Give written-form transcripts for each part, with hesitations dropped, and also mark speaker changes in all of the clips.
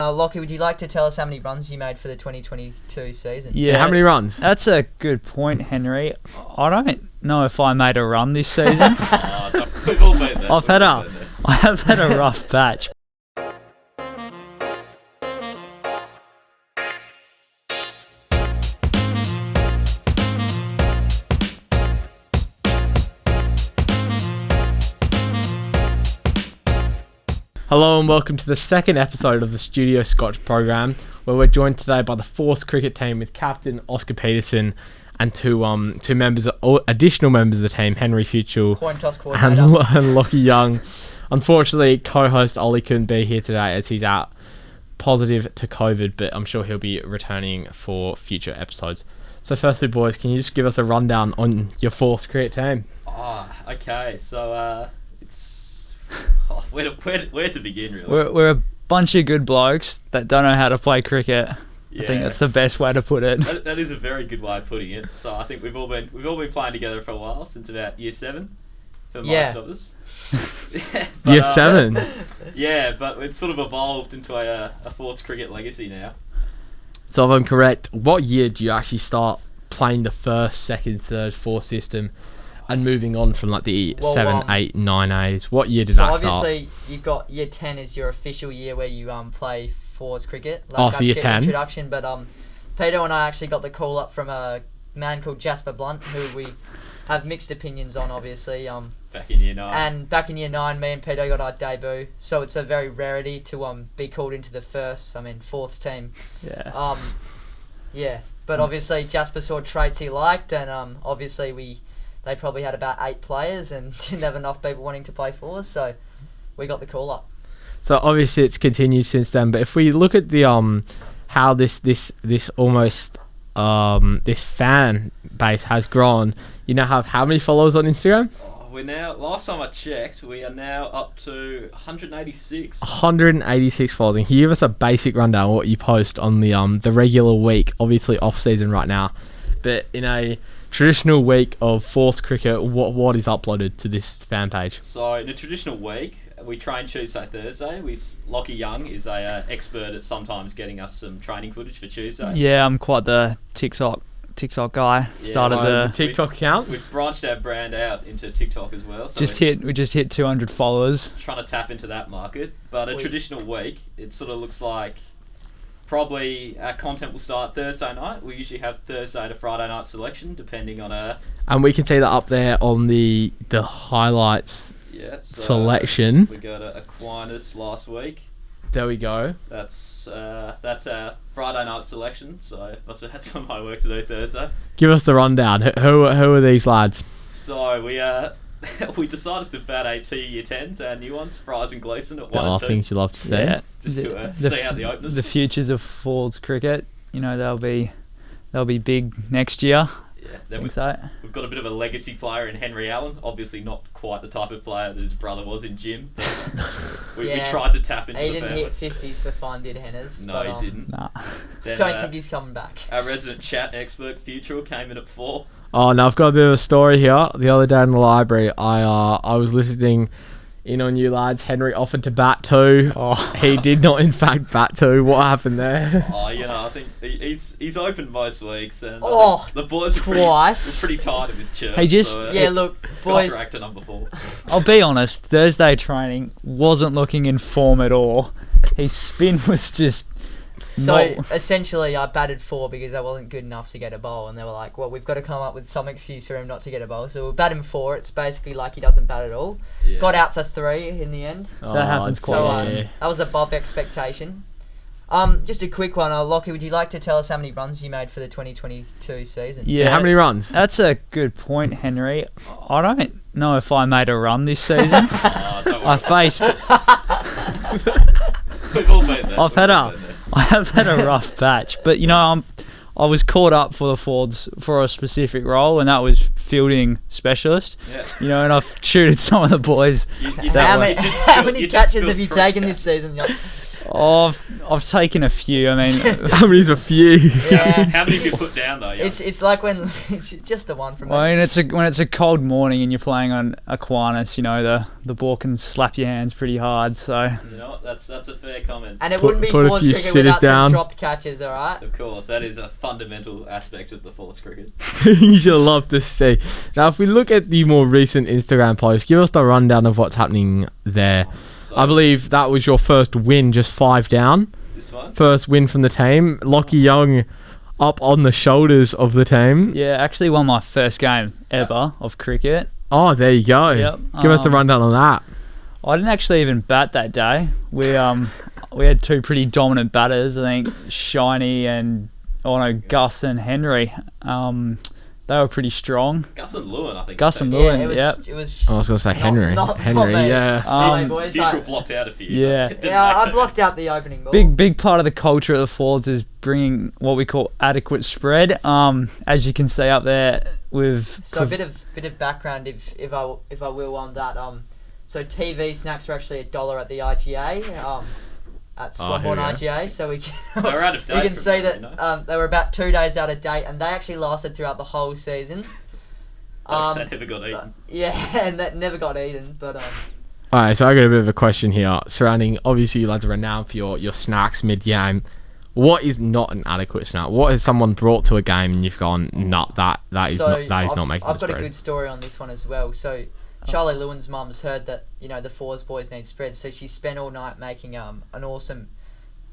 Speaker 1: Lachy, would you like to tell us how many runs you made for the 2022 season?
Speaker 2: Yeah, how many runs?
Speaker 3: That's a good point, Henry. I don't know if I made a run this season.
Speaker 4: We've all been there.
Speaker 3: I have had a rough patch.
Speaker 2: Hello and welcome to the second episode of the Studio Scotch program, where we're joined today by the fourth cricket team with Captain Oscar Peterson and two additional members of the team, Henry Fuchel and Lachy Young. Unfortunately, co-host Ollie couldn't be here today as he's out positive to COVID, but I'm sure he'll be returning for future episodes. So firstly, boys, can you just give us a rundown on your fourth cricket team?
Speaker 4: Okay. So where to begin, really?
Speaker 3: We're a bunch of good blokes that don't know how to play cricket.
Speaker 4: Yeah.
Speaker 3: I think that's the best way to put it.
Speaker 4: That is a very good way of putting it. So I think we've all been playing together for a while, since about year 7 for most of us.
Speaker 2: Year 7?
Speaker 4: Yeah, but it's sort of evolved into a Forts cricket legacy now.
Speaker 2: So if I'm correct, what year do you actually start playing the first, second, third, fourth system and moving on from like the 7, 8, 9 A's? What year did that start?
Speaker 1: So obviously you've got year 10 is your official year where you play fours cricket.
Speaker 2: So year 10?
Speaker 1: Introduction, but Peter and I actually got the call up from a man called Jasper Blunt, who we have mixed opinions on, obviously.
Speaker 4: Back in year 9.
Speaker 1: And back in year 9, me and Peter got our debut, so it's a very rarity to be called into the fourth team.
Speaker 3: Yeah.
Speaker 1: Yeah, but obviously Jasper saw traits he liked, and obviously they probably had about 8 players and didn't have enough people wanting to play fours, so we got the call up.
Speaker 2: So obviously it's continued since then, but if we look at the how this fan base has grown, you now have how many followers on Instagram?
Speaker 4: We're now, last time I checked, we are now up to 186.
Speaker 2: 186 followers. And can you give us a basic rundown of what you post on the regular week? Obviously off season right now, but in a traditional week of fourth cricket, what is uploaded to this fan page?
Speaker 4: So in a traditional week, we train Tuesday, Thursday. Lachy Young is a expert at sometimes getting us some training footage for Tuesday.
Speaker 3: Yeah, I'm quite the TikTok guy. Started
Speaker 2: the TikTok account.
Speaker 4: We've branched our brand out into TikTok as well. So
Speaker 3: we just hit 200 followers.
Speaker 4: Trying to tap into that market. But a traditional week, it sort of looks like probably our content will start Thursday night. We usually have Thursday to Friday night selection, depending on
Speaker 2: and we can see that up there on the highlights.
Speaker 4: Yeah, so
Speaker 2: selection.
Speaker 4: We got Aquinas last week.
Speaker 2: There we go.
Speaker 4: That's our Friday night selection. So must have had some high work to do Thursday.
Speaker 2: Give us the rundown. Who are these lads?
Speaker 4: So we decided to bat 8 year 10s, our new ones, Fries and Gleeson at 1 and 2.
Speaker 2: Things you love to see.
Speaker 3: Yeah.
Speaker 4: Just to see out the openers.
Speaker 3: The futures of Falls cricket, they'll be big next year.
Speaker 4: Yeah, we've got a bit of a legacy player in Henry Allen. Obviously not quite the type of player that his brother was in gym. We tried to tap into the family.
Speaker 1: He didn't hit 50s for fun, did Henners?
Speaker 4: No, he didn't.
Speaker 3: Nah.
Speaker 4: Then,
Speaker 1: don't think he's coming back.
Speaker 4: Our resident chat expert, Future, came in at 4.
Speaker 2: Oh, now I've got a bit of a story here. The other day in the library, I was listening in on you lads. Henry offered to bat 2. He did not, in fact, bat 2. What happened there?
Speaker 4: I think he's open most weeks, and the boys are pretty tired of his chirp.
Speaker 1: Look, boys.
Speaker 4: To number 4.
Speaker 3: I'll be honest. Thursday training wasn't looking in form at all. His spin was just.
Speaker 1: So essentially, I batted 4 because I wasn't good enough to get a bowl, and they were like, "Well, we've got to come up with some excuse for him not to get a bowl." So we'll bat him 4. It's basically like he doesn't bat at all. Yeah. Got out for 3 in the end.
Speaker 3: That happens quite often.
Speaker 1: That was above expectation. Just a quick one. Lachy, would you like to tell us how many runs you made for the 2022 season?
Speaker 3: Yeah,
Speaker 2: how many runs?
Speaker 3: That's a good point, Henry. I don't know if I made a run this season. I faced.
Speaker 4: We've all been there.
Speaker 3: I have had a rough patch, but I was caught up for the Fords for a specific role, and that was fielding specialist. Yeah. And I've shooted some of the boys.
Speaker 1: How many catches have you taken this season?
Speaker 3: I've taken a few. I mean,
Speaker 2: How many's a few?
Speaker 1: Yeah.
Speaker 4: How many have you put down though? Yeah?
Speaker 1: It's like when it's just the one from.
Speaker 3: I mean, when it's a cold morning and you're playing on Aquinas, you know the ball can slap your hands pretty hard. So
Speaker 4: You know what? That's a fair comment.
Speaker 1: And it wouldn't be
Speaker 2: put a
Speaker 1: force
Speaker 2: few
Speaker 1: cricket
Speaker 2: sitters
Speaker 1: without
Speaker 2: down.
Speaker 1: some dropped catches, all right?
Speaker 4: Of course, that is a fundamental aspect of the force cricket.
Speaker 2: You'll love to see. Now, if we look at the more recent Instagram post, give us the rundown of what's happening there.
Speaker 4: So,
Speaker 2: I believe that was your first win, just 5 down.
Speaker 4: this one.
Speaker 2: First win from the team. Lachy Young up on the shoulders of the team.
Speaker 3: yeah, actually won my first game ever of cricket.
Speaker 2: Oh, there you go.
Speaker 3: Yep.
Speaker 2: Give us the rundown on that.
Speaker 3: I didn't actually even bat that day. We had 2 pretty dominant batters. I think Shiny and Gus and Henry. They were pretty strong.
Speaker 4: Gus and Lewin, I think.
Speaker 3: Gus and
Speaker 4: so.
Speaker 3: Lewin,
Speaker 1: it was,
Speaker 3: yep.
Speaker 1: it was.
Speaker 2: I was going to say Henry.
Speaker 1: Not
Speaker 2: Henry,
Speaker 1: me.
Speaker 2: yeah.
Speaker 1: Anyway, boys,
Speaker 4: Neutral blocked out a few.
Speaker 3: Yeah.
Speaker 4: but it didn't
Speaker 1: yeah,
Speaker 4: make
Speaker 1: I
Speaker 4: sense.
Speaker 1: blocked out the opening ball.
Speaker 3: Big part of the culture at the Fords is bringing what we call adequate spread. As you can see up there with
Speaker 1: So a bit of background, if I will, on that. So TV snacks are actually $1 at the IGA. At Swanbourne IGA, so we can
Speaker 4: They were out of date.
Speaker 1: we can
Speaker 4: from
Speaker 1: see
Speaker 4: memory,
Speaker 1: that they were about 2 days out of date, and they actually lasted throughout the whole season.
Speaker 4: They never got eaten.
Speaker 1: Yeah, and that never got eaten, but
Speaker 2: Alright, so I got a bit of a question here surrounding, obviously you lads are renowned for your snacks mid-game. What is not an adequate snack? What has someone brought to a game and you've gone, nah, that is
Speaker 1: so
Speaker 2: not making
Speaker 1: I've
Speaker 2: the
Speaker 1: got a
Speaker 2: spread?
Speaker 1: good story on this one as well. So Charlie Lewin's mum's heard that the Fours boys need spread, so she spent all night making an awesome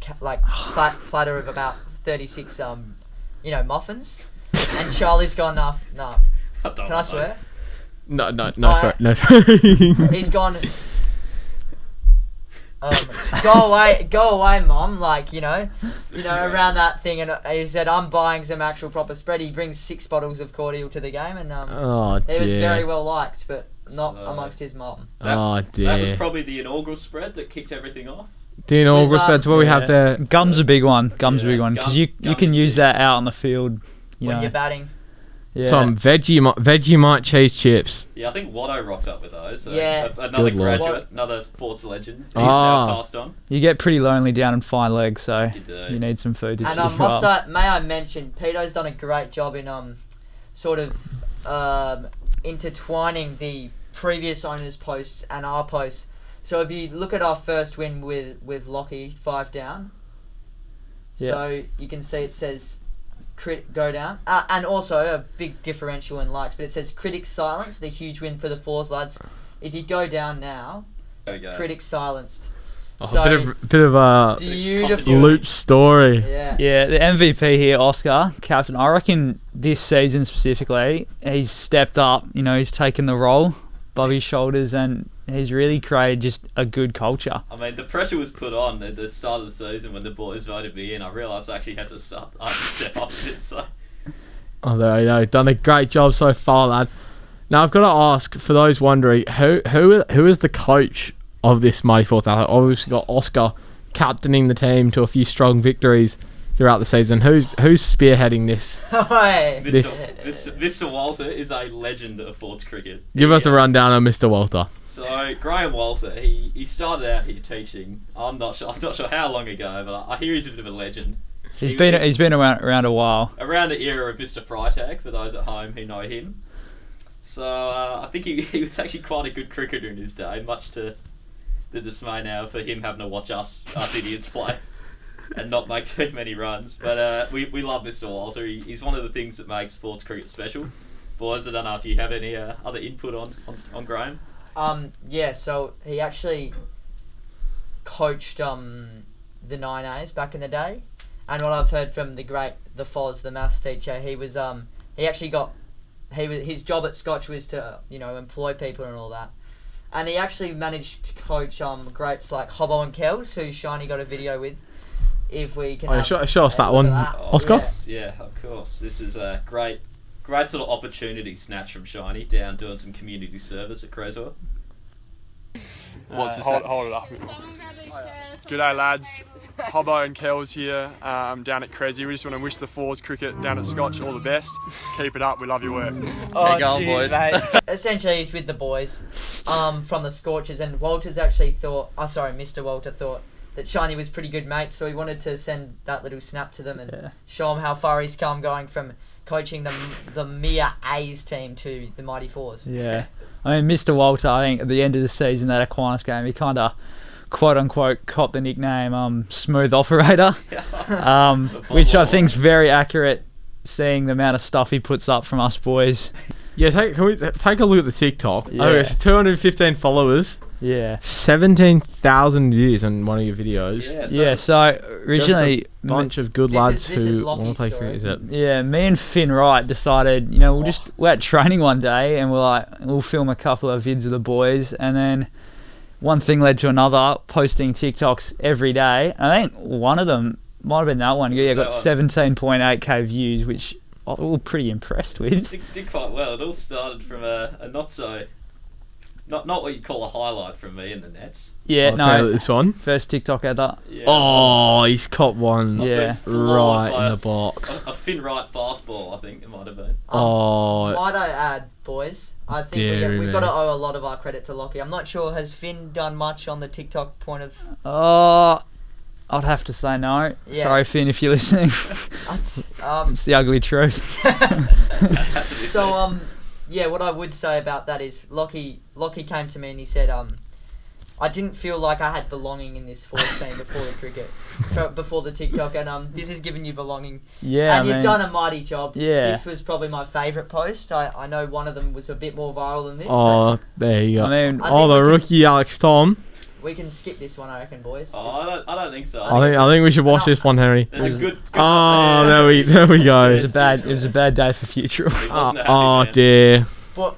Speaker 1: platter of about 36 muffins, and Charlie's gone nah. Can I swear?
Speaker 2: No,
Speaker 1: Alright.
Speaker 2: no.
Speaker 1: He's gone. Go away, mum. Around that thing, and he said, "I'm buying some actual proper spread." He brings 6 bottles of cordial to the game, and
Speaker 2: Oh
Speaker 1: he was
Speaker 2: dear.
Speaker 1: very well liked, but not
Speaker 4: So-
Speaker 1: amongst his mum.
Speaker 2: Oh
Speaker 4: That was
Speaker 2: dear.
Speaker 4: probably the inaugural spread that kicked everything off.
Speaker 2: Dean all
Speaker 1: With,
Speaker 2: respects what we have there.
Speaker 3: Gum's a big one. Gum's a
Speaker 4: Yeah,
Speaker 3: big one because you
Speaker 4: gum
Speaker 3: can
Speaker 4: is
Speaker 3: use
Speaker 4: big.
Speaker 3: that out on the field. You
Speaker 1: When
Speaker 3: know.
Speaker 1: you're batting,
Speaker 3: Yeah.
Speaker 2: Some Vegemite cheese chips.
Speaker 4: Yeah, I think Watto rocked up with those. So
Speaker 1: Yeah.
Speaker 4: Another
Speaker 2: Good lord.
Speaker 4: graduate, another Forts legend. He's
Speaker 2: Ah.
Speaker 4: now passed on.
Speaker 3: You get pretty lonely down in fine legs, so
Speaker 4: You do.
Speaker 3: you need some food to
Speaker 1: and
Speaker 3: cheer you up.
Speaker 1: may I mention, Peto's done a great job in sort of intertwining the previous owner's posts and our posts. So if you look at our first win with Lachy, 5 down.
Speaker 3: Yeah.
Speaker 1: So you can see it says go down, and also a big differential in likes, but it says critics silenced, a huge win for the Fours lads. If you go down now,
Speaker 4: There we go.
Speaker 1: critics silenced.
Speaker 2: Oh,
Speaker 1: So
Speaker 2: bit of a
Speaker 1: beautiful.
Speaker 2: loop story.
Speaker 1: Yeah.
Speaker 3: Yeah, the MVP here, Oscar, captain. I reckon this season specifically, he's stepped up. You know, he's taken the role above his shoulders, and he's really created just a good culture.
Speaker 4: I mean, the pressure was put on at the start of the season when the boys voted me in. I realised I actually had to step up a bit. So
Speaker 2: Oh, there you go. Done a great job so far, lad. Now I've got to ask, for those wondering, who is the coach of this Mighty Force? I've obviously got Oscar captaining the team to a few strong victories throughout the season. Who's spearheading this?
Speaker 1: Hey.
Speaker 4: Mr. Walter is a legend of Forts cricket.
Speaker 2: Give us a rundown on Mr. Walter.
Speaker 4: So Graham Walter, he started out here teaching. I'm not sure how long ago, but I hear he's a bit of a legend.
Speaker 3: He's
Speaker 4: He
Speaker 3: been
Speaker 4: was
Speaker 3: around a while.
Speaker 4: around the era of Mr. Freitag, for those at home who know him. So I think he was actually quite a good cricketer in his day, much to the dismay now for him having to watch us idiots play and not make too many runs. But we love Mr. Walter. He's one of the things that makes Forts cricket special. Boys, I don't know if you have any other input on Graham.
Speaker 1: Yeah, so he actually coached the 9As back in the day, and what I've heard from the Foz, the maths teacher, his job at Scotch was to employ people and all that, and he actually managed to coach greats like Hobbo and Kells, who Shiny got a video with. If we can,
Speaker 2: Show us that
Speaker 1: look
Speaker 2: one,
Speaker 1: at
Speaker 2: Oscar.
Speaker 1: Yeah.
Speaker 4: Yeah, of course. This is a great sort of opportunity snatch from Shiny down doing some community service at Creswell.
Speaker 5: What's hold it up. G'day lads, Hobbo and Kells here down at Cresy. We just want to wish the Fours cricket down at Scotch all the best. Keep it up, we love your work.
Speaker 1: Oh, cheers, mate. Essentially, he's with the boys from the Scorchers, and Mr. Walter thought that Shiny was pretty good mates, so he wanted to send that little snap to them and
Speaker 3: Yeah.
Speaker 1: show them how far he's come, going from coaching the mere A's team to the Mighty Fours.
Speaker 3: Yeah. I mean, Mr. Walter, I think at the end of the season, that Aquinas game, he kind of, quote unquote, copped the nickname Smooth Operator, which I think's very accurate, seeing the amount of stuff he puts up from us boys.
Speaker 2: Yeah, can we take a look at the TikTok?
Speaker 3: Yeah.
Speaker 2: Oh, it's 215 followers,
Speaker 3: Yeah.
Speaker 2: 17,000 views on one of your videos.
Speaker 3: Yeah, so originally,
Speaker 2: Bunch of good
Speaker 1: This
Speaker 2: lads
Speaker 1: is
Speaker 2: who want to
Speaker 1: Locky's
Speaker 2: play
Speaker 1: story.
Speaker 2: cricket. Is it?
Speaker 3: yeah, me and Finn Wright decided, we're at training one day and we'll film a couple of vids of the boys, and then one thing led to another, posting TikToks every day. I think one of them might have been that one. Yeah, got 17.8k views, which we were pretty impressed with.
Speaker 4: Did quite well. It all started from a not what you'd call a highlight from me in the nets.
Speaker 3: Yeah,
Speaker 2: So
Speaker 3: no,
Speaker 2: this one.
Speaker 3: first TikTok ever.
Speaker 4: Yeah.
Speaker 2: Oh, he's caught one
Speaker 3: Yeah.
Speaker 2: right in the box.
Speaker 4: A Finn Wright fastball, I think it might have been.
Speaker 2: Oh,
Speaker 1: Might I add, boys? I think
Speaker 2: Deary
Speaker 1: we've
Speaker 2: me.
Speaker 1: got to owe a lot of our credit to Lockie. I'm not sure, has Finn done much on the TikTok point of...
Speaker 3: I'd have to say no.
Speaker 1: Yeah.
Speaker 3: Sorry, Finn, if you're listening. It's the ugly truth.
Speaker 1: So, yeah, what I would say about that is Lockie came to me and he said, I didn't feel like I had belonging in this force team before the cricket, before the TikTok, and this has given you belonging.
Speaker 3: Yeah,
Speaker 1: And
Speaker 3: I
Speaker 1: you've
Speaker 3: mean,
Speaker 1: done a mighty job.
Speaker 3: Yeah.
Speaker 1: This was probably my favourite post. I know one of them was a bit more viral than this.
Speaker 2: oh, there you go.
Speaker 3: I mean,
Speaker 1: I
Speaker 2: Oh,
Speaker 1: think
Speaker 2: the
Speaker 1: we can-
Speaker 2: rookie Alex Tom.
Speaker 1: We can skip this one, I reckon, boys.
Speaker 4: Oh, I don't think so.
Speaker 2: I think we should watch this one, Henry.
Speaker 4: There's a good.
Speaker 2: Oh, there we go.
Speaker 3: it was a bad day for future.
Speaker 4: It wasn't a happy
Speaker 2: Oh
Speaker 4: man.
Speaker 2: dear.
Speaker 1: But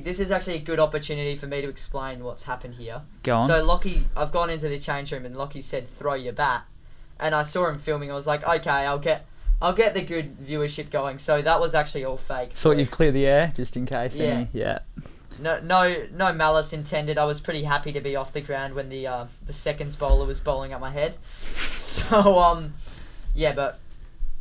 Speaker 1: this is actually a good opportunity for me to explain what's happened here.
Speaker 3: Go on.
Speaker 1: So Lockie, I've gone into the change room and Lockie said, "Throw your bat," and I saw him filming. I was like, "Okay, I'll get the good viewership going." So that was actually all fake.
Speaker 3: Thought you'd clear the air just in case.
Speaker 1: Yeah.
Speaker 3: Yeah.
Speaker 1: No malice intended. I was pretty happy to be off the ground when the seconds bowler was bowling at my head. So yeah, but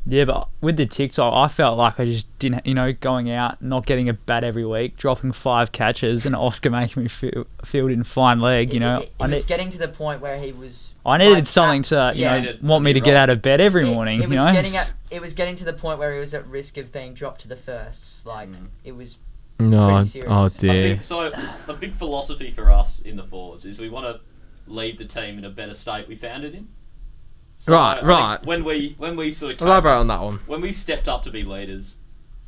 Speaker 3: Yeah, but with the TikTok, I felt like I just didn't, going out, not getting a bat every week, dropping 5 catches, and Oscar making me field in fine leg.
Speaker 1: it was getting to the point where he was.
Speaker 3: I needed
Speaker 1: like,
Speaker 3: something to,
Speaker 1: yeah.
Speaker 3: want me to get out of bed every morning.
Speaker 1: It was getting to the point where he was at risk of being dropped to the firsts. Like it was.
Speaker 2: No.
Speaker 1: Pretty serious.
Speaker 2: Oh
Speaker 4: I
Speaker 2: dear.
Speaker 4: think so. A big philosophy for us in the fours is we want to leave the team in a better state we found it in. So
Speaker 2: Right,
Speaker 4: I think when we sort of
Speaker 2: Elaborate on that one.
Speaker 4: when we stepped up to be leaders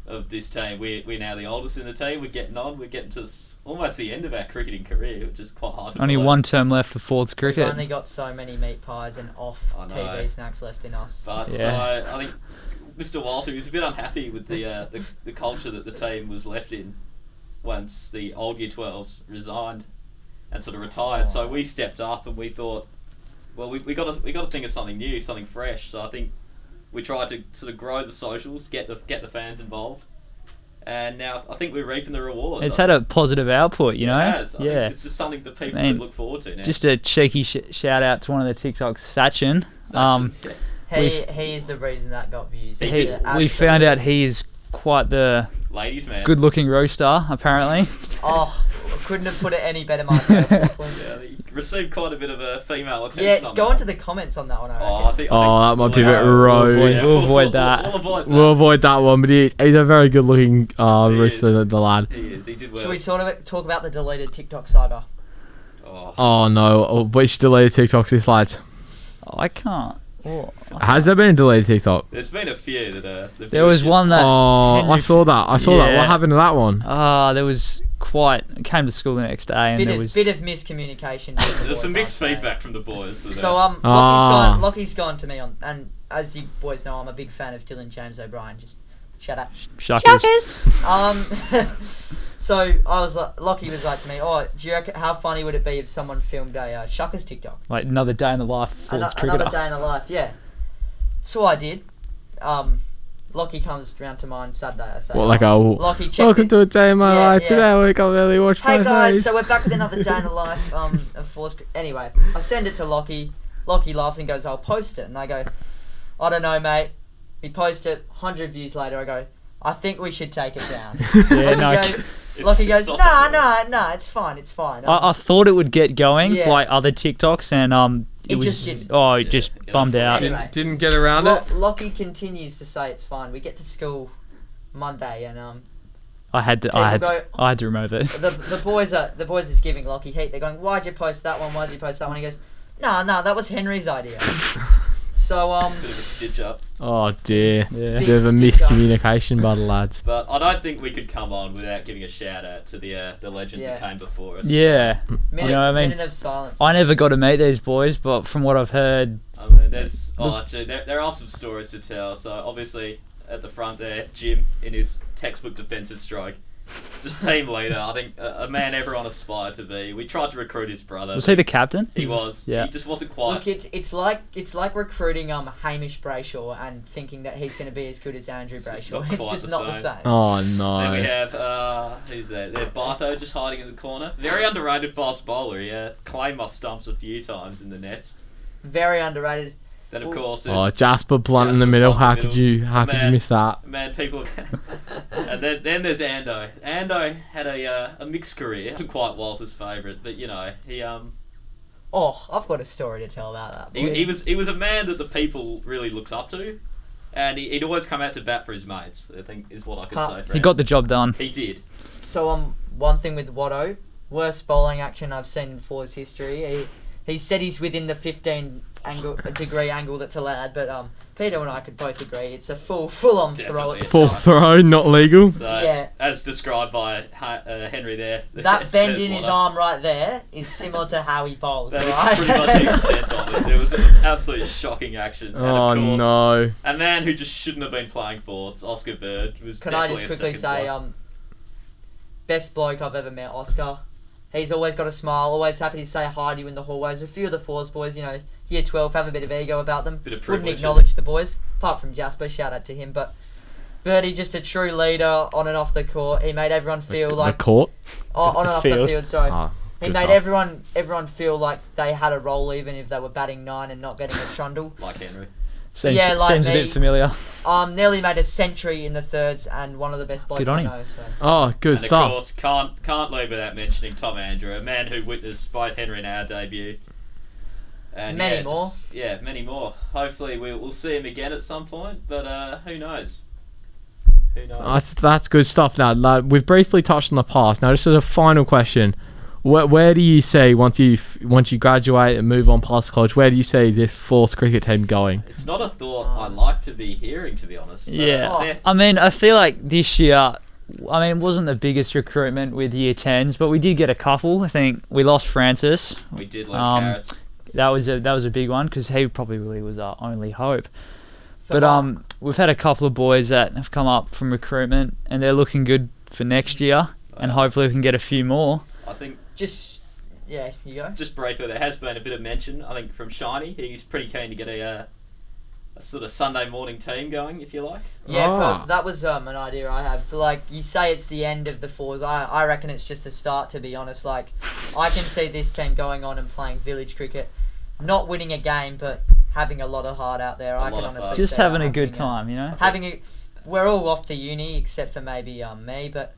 Speaker 4: of this team, we're now the oldest in the team. We're getting on. We're getting to almost the end of our cricketing career, which is quite hard to
Speaker 3: Only
Speaker 4: believe.
Speaker 3: one term left for Ford's
Speaker 1: We've
Speaker 3: cricket.
Speaker 1: only got so many meat pies and off
Speaker 4: I know.
Speaker 1: TV snacks left in us.
Speaker 4: But
Speaker 3: Yeah.
Speaker 4: so I think Mr. Walter was a bit unhappy with the culture that the team was left in once the old Year 12s resigned and sort of retired. So we stepped up and we thought, well, we got to think of something new, something fresh. So I think we tried to sort of grow the socials, get the fans involved, and now I think we're reaping the rewards.
Speaker 3: It's had a positive output,
Speaker 4: It has. I think
Speaker 3: Yeah.
Speaker 4: it's just something that people
Speaker 3: Man,
Speaker 4: can look forward to now.
Speaker 3: Just a cheeky shout out to one of the TikToks, Sachin.
Speaker 1: He is the reason that got views.
Speaker 4: He
Speaker 1: He's
Speaker 4: did.
Speaker 1: an
Speaker 3: We
Speaker 1: absolute-
Speaker 3: found out he is quite the
Speaker 4: Ladies, man.
Speaker 3: good-looking rooster, apparently.
Speaker 1: Oh, I couldn't have put it any better myself. Declan.
Speaker 4: Yeah, he received quite a bit of a female attention.
Speaker 1: Yeah,
Speaker 4: on
Speaker 1: go
Speaker 4: that.
Speaker 1: into the comments on that one. I reckon.
Speaker 4: I think
Speaker 2: Oh, that might be a bit
Speaker 4: we'll-
Speaker 2: rogue.
Speaker 3: We'll avoid that.
Speaker 4: We'll avoid that.
Speaker 2: We'll avoid that one, but he's a very good looking
Speaker 4: He
Speaker 2: rooster,
Speaker 4: is.
Speaker 2: the lad.
Speaker 4: He is. He did well.
Speaker 1: Should we talk about the deleted TikTok saga?
Speaker 4: Oh.
Speaker 2: Oh no, which deleted TikToks this lads?
Speaker 3: I can't. Oh,
Speaker 2: Has there been a deleted TikTok?
Speaker 4: There's been a few that are.
Speaker 3: there was one that.
Speaker 2: Oh,
Speaker 3: Henry
Speaker 2: I saw that. I saw that.
Speaker 3: Yeah.
Speaker 2: What happened to that one?
Speaker 3: There was quite. Came to school the next day, and
Speaker 1: Bit
Speaker 3: there
Speaker 1: of,
Speaker 3: was.
Speaker 1: bit of miscommunication. between the
Speaker 4: There's some
Speaker 1: boys,
Speaker 4: mixed
Speaker 1: I'd say.
Speaker 4: feedback from the boys.
Speaker 1: So
Speaker 2: Ah.
Speaker 1: Lockie's gone to me on, and as you boys know, I'm a big fan of Dylan James O'Brien. Just shut up.
Speaker 3: Shuckers.
Speaker 1: So I was like, Lockie was like to me, "Oh, do you reckon how funny would it be if someone filmed a Shuckers TikTok?
Speaker 3: Like another day in the life of Ford's cricketer.
Speaker 1: Another day in the life, yeah." So I did. Lockie comes round to mine Saturday. I say,
Speaker 2: What, like a
Speaker 1: Lockie checked
Speaker 2: welcome
Speaker 1: it.
Speaker 2: to a day in my
Speaker 1: Yeah,
Speaker 2: life.
Speaker 1: yeah.
Speaker 2: Today I wake up early, watch
Speaker 1: Hey
Speaker 2: my
Speaker 1: guys,
Speaker 2: face.
Speaker 1: so we're back with another day in the life of Force. Anyway, I send it to Lockie. Lockie laughs and goes, "I'll post it." And I go, "I don't know, mate." We post it. 100 views later, I go, "I think we should take it down."
Speaker 3: Yeah,
Speaker 1: Lockie
Speaker 3: no.
Speaker 1: goes, Lachy goes,
Speaker 4: not
Speaker 1: nah, it's fine.
Speaker 3: I thought it would get going
Speaker 1: Yeah.
Speaker 3: like other TikToks, and
Speaker 1: It
Speaker 3: was
Speaker 1: just didn't.
Speaker 3: it just
Speaker 4: Yeah,
Speaker 3: bummed out.
Speaker 1: Anyway.
Speaker 2: Didn't get around it.
Speaker 1: Lachy continues to say it's fine. We get to school Monday, and
Speaker 3: I had to remove it.
Speaker 1: the boys is giving Lachy heat. They're going, why'd you post that one? Why'd you post that one? He goes, nah, that was Henry's idea. So
Speaker 4: Bit of a stitch up.
Speaker 2: Oh dear.
Speaker 3: Yeah.
Speaker 2: Bit of a
Speaker 1: Big stick up.
Speaker 2: miscommunication by the lads.
Speaker 4: But I don't think we could come on without giving a shout out to the legends
Speaker 1: Yeah.
Speaker 4: that came before us.
Speaker 3: Yeah.
Speaker 1: minute,
Speaker 3: You know what I mean?
Speaker 1: minute of silence.
Speaker 3: I never got to meet these boys, but from what I've heard,
Speaker 4: I mean, there are some stories to tell. So obviously at the front there, Jim in his textbook defensive stroke, just team leader. I think a man everyone aspired to be. We tried to recruit his brother.
Speaker 3: was he the captain?
Speaker 4: He was.
Speaker 3: Yeah.
Speaker 4: He just wasn't quite.
Speaker 1: Look, it's like recruiting Hamish Brayshaw and thinking that he's going to be as good as Andrew
Speaker 4: It's just
Speaker 1: Brayshaw.
Speaker 4: not
Speaker 1: It's
Speaker 4: quite
Speaker 1: just
Speaker 4: the
Speaker 1: not the
Speaker 4: same.
Speaker 1: same.
Speaker 2: Oh
Speaker 4: Then we
Speaker 2: no.
Speaker 4: have who's there? There's Bartho just hiding in the corner. Very underrated fast bowler. Yeah, claimed my stumps a few times in the nets.
Speaker 1: Very underrated.
Speaker 4: Then of
Speaker 1: Well-
Speaker 4: course
Speaker 2: Oh,
Speaker 4: there's
Speaker 2: Jasper Blunt in the
Speaker 4: Jasper
Speaker 2: middle.
Speaker 4: Blunt in
Speaker 2: How
Speaker 4: the
Speaker 2: could
Speaker 4: middle.
Speaker 2: you
Speaker 4: Man.
Speaker 2: miss that?
Speaker 4: man people. And then there's Ando. Ando had a mixed career. Wasn't quite Walter's favourite, but you know he
Speaker 1: Oh, I've got a story to tell about that. boys.
Speaker 4: he was a man that the people really looked up to, and he'd always come out to bat for his mates. I think is what I could say. For
Speaker 3: He
Speaker 4: him.
Speaker 3: got the job done.
Speaker 4: He did.
Speaker 1: So one thing with Watto, worst bowling action I've seen in Fours history. He said he's within the 15-degree angle that's allowed, but Peter and I could both agree it's a full on throw at the
Speaker 4: Definitely.
Speaker 2: Full
Speaker 1: start.
Speaker 2: throw, not legal.
Speaker 4: So
Speaker 1: Yeah.
Speaker 4: as described by Henry there.
Speaker 1: That bend
Speaker 4: there's
Speaker 1: in his
Speaker 4: Watto.
Speaker 1: arm right there is similar to how he bowls,
Speaker 4: That
Speaker 1: right?
Speaker 4: is pretty much the extent of it. It was absolutely shocking action. And
Speaker 2: Oh
Speaker 4: of course,
Speaker 2: no.
Speaker 4: a man who just shouldn't have been playing for it's Oscar Bird was
Speaker 1: Can I
Speaker 4: definitely
Speaker 1: just
Speaker 4: a
Speaker 1: quickly
Speaker 4: second
Speaker 1: say,
Speaker 4: spot.
Speaker 1: best bloke I've ever met, Oscar. He's always got a smile, always happy to say hi to you in the hallways. A few of the Fours boys, year 12, have a bit of ego about them.
Speaker 4: Bit of
Speaker 1: Wouldn't
Speaker 4: privilege,
Speaker 1: acknowledge the boys, apart from Jasper, shout out to him. But Birdie, just a true leader on and off the court. He made everyone feel like...
Speaker 2: the court.
Speaker 1: on and off the
Speaker 3: field.
Speaker 1: field, sorry.
Speaker 2: Ah,
Speaker 1: He
Speaker 2: good
Speaker 1: made
Speaker 2: stuff.
Speaker 1: everyone feel like they had a role even if they were batting 9 and not getting a trundle.
Speaker 4: Like Henry.
Speaker 3: Seems,
Speaker 1: Yeah, like
Speaker 3: seems a
Speaker 1: me.
Speaker 3: bit familiar.
Speaker 1: Nearly made a century in the thirds and one of the best blokes
Speaker 3: Good on
Speaker 1: I
Speaker 3: him.
Speaker 1: know. So.
Speaker 2: Oh, good
Speaker 4: And
Speaker 2: stuff.
Speaker 4: of course, can't leave without mentioning Tom Andrew, a man who witnessed both Henry and our debut. And
Speaker 1: Many more.
Speaker 4: Many more. Hopefully we'll see him again at some point, but who knows? Who knows?
Speaker 2: That's good stuff. Now, like, we've briefly touched on the past. Now, just as a final question, where do you see once you graduate and move on past college? Where do you see this Force cricket team going?
Speaker 4: It's not a thought I like to be hearing, to be honest. But,
Speaker 3: Yeah.
Speaker 4: they're-
Speaker 3: I mean, I feel like this year, it wasn't the biggest recruitment with year 10s, but we did get a couple. I think we lost Francis.
Speaker 4: we did lose
Speaker 3: Um,
Speaker 4: Carrots.
Speaker 3: That was a big one because he probably really was our only hope.
Speaker 1: For
Speaker 3: But we've had a couple of boys that have come up from recruitment and they're looking good for next year, and hopefully we can get a few more.
Speaker 4: I think
Speaker 1: you go.
Speaker 4: just briefly, there has been a bit of mention. I think from Shiny, he's pretty keen to get a sort of Sunday morning team going, if you like.
Speaker 1: Yeah,
Speaker 2: Ah.
Speaker 1: that was an idea I have. But, like, you say it's the end of the Fours. I reckon it's just the start, to be honest. Like, I can see this team going on and playing village cricket, not winning a game, but having a lot of heart out there. I
Speaker 4: lot
Speaker 1: can
Speaker 4: of
Speaker 1: honestly
Speaker 4: fun.
Speaker 3: Just
Speaker 1: see
Speaker 3: having
Speaker 1: that
Speaker 3: a good
Speaker 1: happening,
Speaker 3: time.
Speaker 1: We're all off to uni except for maybe me, but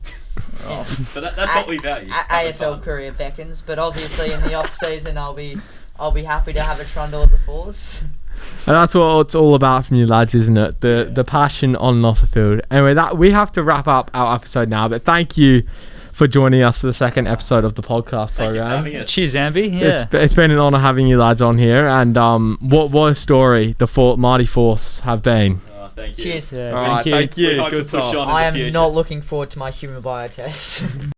Speaker 1: yeah.
Speaker 4: But that's what we value. having
Speaker 1: AFL
Speaker 4: fun.
Speaker 1: career beckons. But obviously in the off season, I'll be happy to have a trundle at the Fours.
Speaker 2: And that's what it's all about from you lads, isn't it? The passion on and off the field. Anyway, that we have to wrap up our episode now, but thank you for joining us for the second episode of the podcast
Speaker 4: Thank you for
Speaker 2: program.
Speaker 4: having us.
Speaker 3: Cheers, Ambie. Yeah.
Speaker 2: It's been an honour having you lads on here, and what a story the Mighty Fourths have been.
Speaker 4: Oh, thank you.
Speaker 1: Cheers.
Speaker 3: Yeah,
Speaker 2: All right,
Speaker 3: thank you.
Speaker 2: thank you.
Speaker 4: We hope
Speaker 2: Good
Speaker 4: to push
Speaker 2: stuff.
Speaker 4: on in
Speaker 1: I
Speaker 4: the
Speaker 1: am
Speaker 4: future.
Speaker 1: not looking forward to my human biotest.